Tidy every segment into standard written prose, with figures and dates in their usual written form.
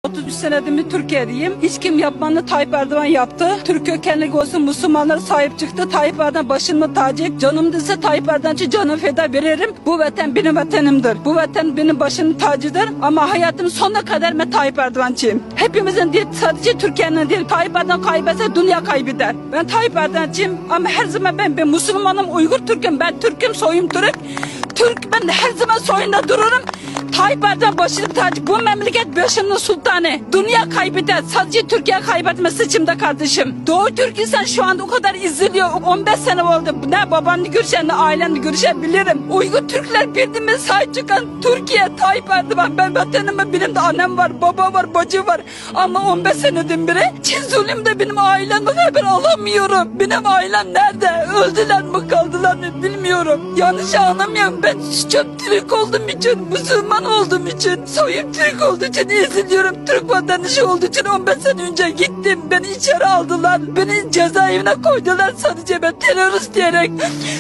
33 senedir Türkiye'deyim. Hiç kim yapmanı Tayyip Erdoğan yaptı. Türk kökenli olsun Müslümanlara sahip çıktı. Tayyip Erdoğan başımı tacı. Canım dese Tayyip Erdoğan için canımı feda veririm. Bu vatan benim vatanımdır. Bu vatan benim başımın tacıdır. Ama hayatım sonuna kadar ben Tayyip Erdoğan'cıyım. Hepimizin değil, sadece Türkiye'nin değil. Tayyip Erdoğan kaybetse dünya kaybeder. Ben Tayyip Erdoğan'cıyım ama her zaman ben Müslümanım, Uygur Türk'üm. Ben Türk'üm, soyum Türk. Ben her zaman soyunda dururum. Tayyip Erdoğan başının tacı. Bu memleket başının sultanı. Dünya kaybeder. Sadece Türkiye kaybetmesi seçimde kardeşim. Doğu Türkistan şu anda o kadar izleniyor. 15 sene oldu. Ne babanı görüşen ne aileni görüşebilirim. Uygur Türkler birbirine sahip çıkan Türkiye, Tayyip Erdoğan. Ben vatanımı, benim de annem var, baba var, bacı var. Ama 15 senedir biri Çin zulümde benim ailemden haber alamıyorum. Benim ailem nerede? Öldüler mi kaldılar mı bilmiyorum. Yanlış anlamıyorum. Ben çok Türk olduğum için, Müslüman olduğum için, soyum Türk olduğu için eziliyorum. Türk vatandaşı olduğu için 15 sene önce gittim. Beni içeri aldılar. Beni cezaevine koydular sadece ben terörist diyerek.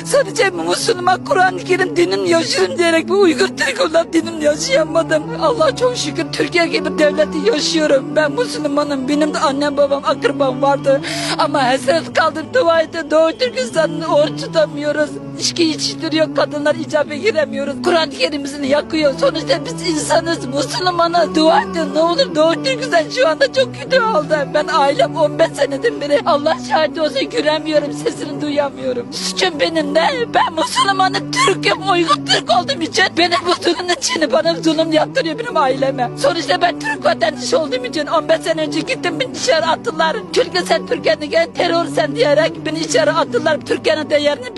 Sadece Müslüman, Kur'an-ı Kerim dinim yaşıyorum diyerek bu Uygur Türk olan dinim yaşayamadım. Allah çok şükür Türkiye gibi devleti yaşıyorum. Ben Müslümanım. Benim de annem babam akrabam vardı. Ama hasret kaldım. Dua edin. Doğu Türkistan'ın oruç tutamıyoruz. İçki içtiriyor. Kadınlar icabe giremiyoruz. Kur'an-ı Kerim'imizi yakıyor. Sonuçta biz insanız. Müslümana dua edin. Ne olur Doğu Türkistan şu anda çok kötü oldu. Ben ailem 15 senedir beri Allah şahit olsun göremiyorum. Sesini duyamıyorum. Suçum benim ne? Ben Müslümanım, Türk'üm, Uygur Türk olduğum için benim bu zulümün içini bana zulüm yaptırıyor benim aileme. Sonuçta ben Türk vatandaşı olduğum için 15 sene önce gittim beni dışarı attılar. Türkiye sen Türkiye'ne gel terör sen diyerek beni içeri attılar. Türkiye'nin değerini